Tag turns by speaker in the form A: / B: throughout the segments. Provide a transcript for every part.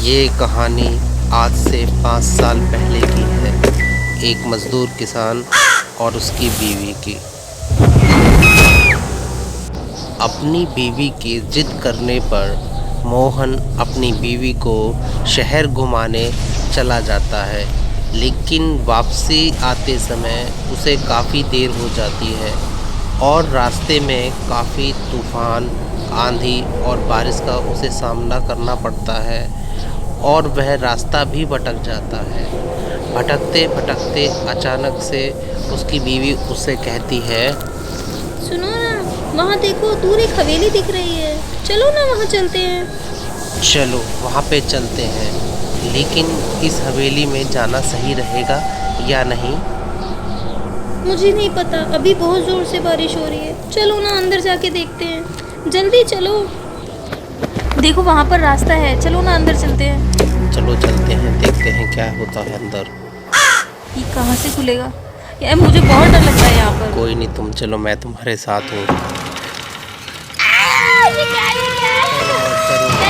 A: ये कहानी आज से 5 साल पहले की है। एक मज़दूर किसान और उसकी बीवी की। अपनी बीवी की ज़िद करने पर मोहन अपनी बीवी को शहर घुमाने चला जाता है, लेकिन वापसी आते समय उसे काफ़ी देर हो जाती है और रास्ते में काफ़ी तूफ़ान, आंधी और बारिश का उसे सामना करना पड़ता है और वह रास्ता भी भटक जाता है। भटकते भटकते अचानक से उसकी बीवी उससे कहती है,
B: सुनो ना, वहाँ देखो दूर एक हवेली दिख रही है, चलो ना वहाँ चलते हैं।
A: चलो वहाँ पे चलते हैं, लेकिन इस हवेली में जाना सही रहेगा या नहीं?
B: मुझे नहीं पता, अभी बहुत ज़ोर से बारिश हो रही है। चलो ना अंदर जाके देखते हैं, जल्दी चलो। देखो वहाँ पर रास्ता है, चलो ना अंदर चलते हैं।
A: चलो चलते हैं, देखते हैं क्या होता है अंदर।
B: ये कहाँ से खुलेगा यार, मुझे बहुत डर लग रहा है यहाँ पर।
A: कोई नहीं, तुम चलो, मैं तुम्हारे साथ हूँ।
B: ये क्या है?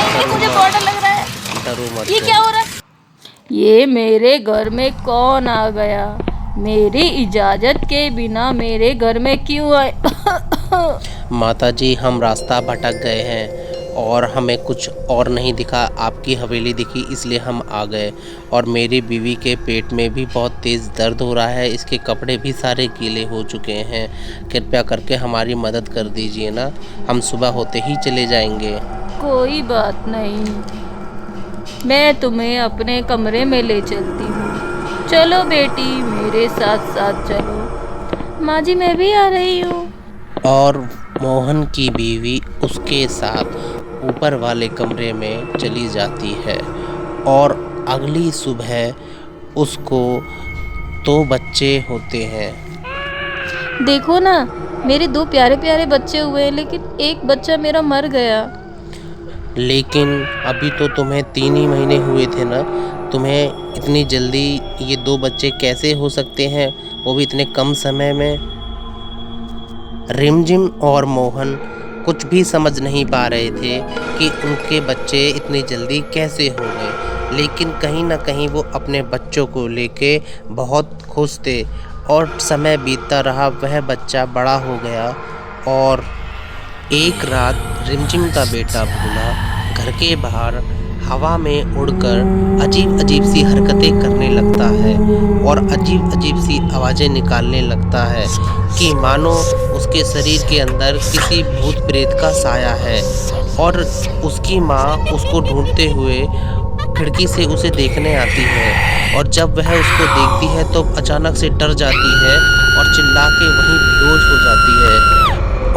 B: नहीं, मुझे बहुत डर लग रहा है।
A: डरो मत।
B: ये क्या हो रहा है? ये मेरे घर में कौन आ गया? मेरी इजाज़त के बिना मेरे घर में क्यों आए?
A: माता जी, हम रास्ता भटक गए हैं और हमें कुछ और नहीं दिखा, आपकी हवेली दिखी इसलिए हम आ गए। और मेरी बीवी के पेट में भी बहुत तेज़ दर्द हो रहा है, इसके कपड़े भी सारे गीले हो चुके हैं। कृपया करके हमारी मदद कर दीजिए ना, हम सुबह होते ही चले जाएंगे।
B: कोई बात नहीं, मैं तुम्हें अपने कमरे में ले चलती हूँ। चलो बेटी, मेरे साथ साथ चलो। माँ जी, मैं भी आ रही हूँ।
A: और मोहन की बीवी उसके साथ ऊपर वाले कमरे में चली जाती है और अगली सुबह उसको 2 बच्चे होते हैं।
B: देखो ना, मेरे 2 प्यारे प्यारे बच्चे हुए हैं, लेकिन एक बच्चा मेरा मर गया।
A: लेकिन अभी तो तुम्हें 3 ही महीने हुए थे ना, तुम्हें इतनी जल्दी ये 2 बच्चे कैसे हो सकते हैं, वो भी इतने कम समय में? रिमझिम और मोहन कुछ भी समझ नहीं पा रहे थे कि उनके बच्चे इतनी जल्दी कैसे हो गए, लेकिन कहीं ना कहीं वो अपने बच्चों को लेके बहुत खुश थे। और समय बीतता रहा, वह बच्चा बड़ा हो गया और एक रात रिमझिम का बेटा भोला घर के बाहर हवा में उड़कर अजीब अजीब सी हरकतें करने लगता है और अजीब अजीब सी आवाज़ें निकालने लगता है कि मानो उसके शरीर के अंदर किसी भूत प्रेत का साया है। और उसकी माँ उसको ढूंढते हुए खिड़की से उसे देखने आती है और जब वह उसको देखती है तो अचानक से डर जाती है और चिल्ला के वहीं बेहोश हो जाती है।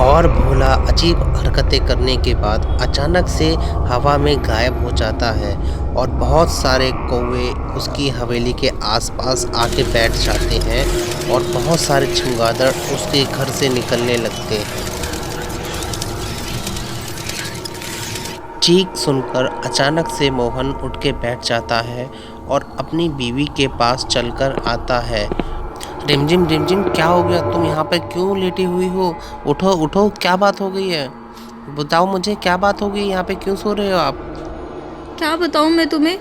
A: और भोला अजीब हरकतें करने के बाद अचानक से हवा में गायब हो जाता है और बहुत सारे कौवे उसकी हवेली के आसपास आके बैठ जाते हैं और बहुत सारे चमगादड़ उसके घर से निकलने लगते हैं। चीख सुनकर अचानक से मोहन उठ के बैठ जाता है और अपनी बीवी के पास चलकर आता है। रिमझिम रिमझिम, क्या हो गया? तुम यहाँ पे क्यों लेटी हुई हो? उठो उठो, क्या बात हो गई है? बताओ मुझे, क्या बात हो गई? यहाँ पे क्यों सो रहे हो आप?
B: क्या बताऊँ मैं तुम्हें,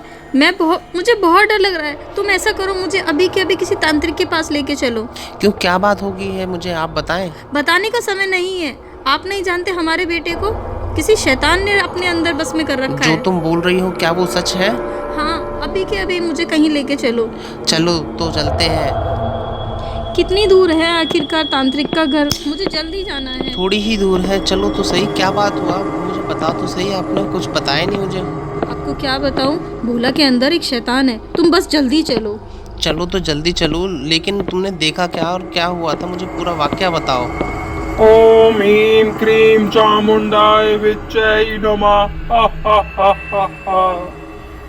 B: मुझे बहुत डर लग रहा है। तुम ऐसा करो, मुझे अभी के अभी किसी तांत्रिक के पास लेके चलो।
A: क्यों, क्या बात हो गई है, मुझे आप बताएं।
B: बताने का समय नहीं है। आप नहीं जानते, हमारे बेटे को किसी शैतान ने अपने अंदर बस में कर रखा
A: जो
B: है।
A: तुम बोल रही हो, क्या वो सच है?
B: हाँ, अभी के अभी मुझे कहीं लेके चलो।
A: चलो तो चलते हैं।
B: कितनी दूर है आखिरकार तांत्रिक का घर? मुझे जल्दी जाना है।
A: थोड़ी ही दूर है, चलो तो सही। क्या बात हुआ, मुझे बता तो सही, आपने कुछ बताया नहीं मुझे।
B: आपको क्या बताऊं, भोला के अंदर एक शैतान है। तुम बस जल्दी चलो।
A: चलो तो जल्दी चलो, लेकिन तुमने देखा क्या और क्या हुआ था, मुझे पूरा वाकया बताओ।
C: ओम ह्रीं क्रीं चामुंडाय विच्चै नमः। हा हा हा हा हा।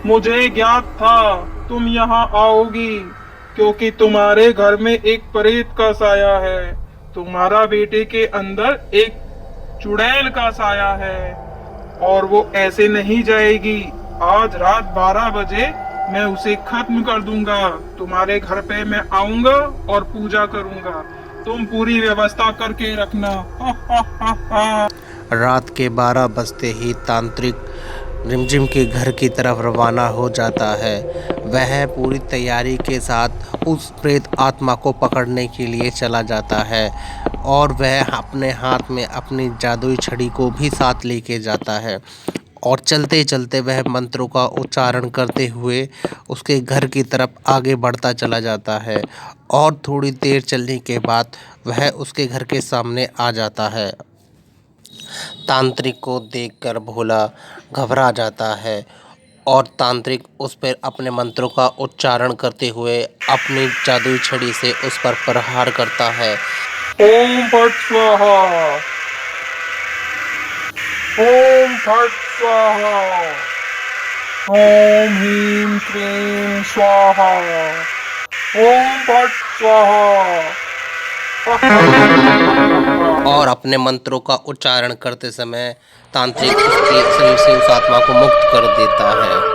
C: मुझे ज्ञात था तुम यहाँ आओगी, क्योंकि तुम्हारे घर में एक प्रेत का साया है। तुम्हारा बेटे के अंदर एक चुड़ैल का साया है और वो ऐसे नहीं जाएगी। आज रात 12 बजे मैं उसे खत्म कर दूंगा। तुम्हारे घर पे मैं आऊंगा और पूजा करूंगा। तुम पूरी व्यवस्था करके रखना।
A: रात के 12 बजते ही तांत्रिक रिमझिम के घर की तरफ रवाना हो जाता है। वह पूरी तैयारी के साथ उस प्रेत आत्मा को पकड़ने के लिए चला जाता है और वह अपने हाथ में अपनी जादुई छड़ी को भी साथ लेके जाता है और चलते चलते वह मंत्रों का उच्चारण करते हुए उसके घर की तरफ आगे बढ़ता चला जाता है और थोड़ी देर चलने के बाद वह उसके घर के सामने आ जाता है। तांत्रिक को देखकर भोला घबरा जाता है और तांत्रिक उस पर अपने मंत्रों का उच्चारण करते हुए अपनी जादुई छड़ी से उस पर प्रहार करता है।
C: ओम फट स्वाहा, ओम फट स्वाहा, ओम ह्रीं क्लीं स्वाहा, ओम फट स्वाहा।
A: और अपने मंत्रों का उच्चारण करते समय तांत्रिक उसके शरीर से उस आत्मा को मुक्त कर देता है।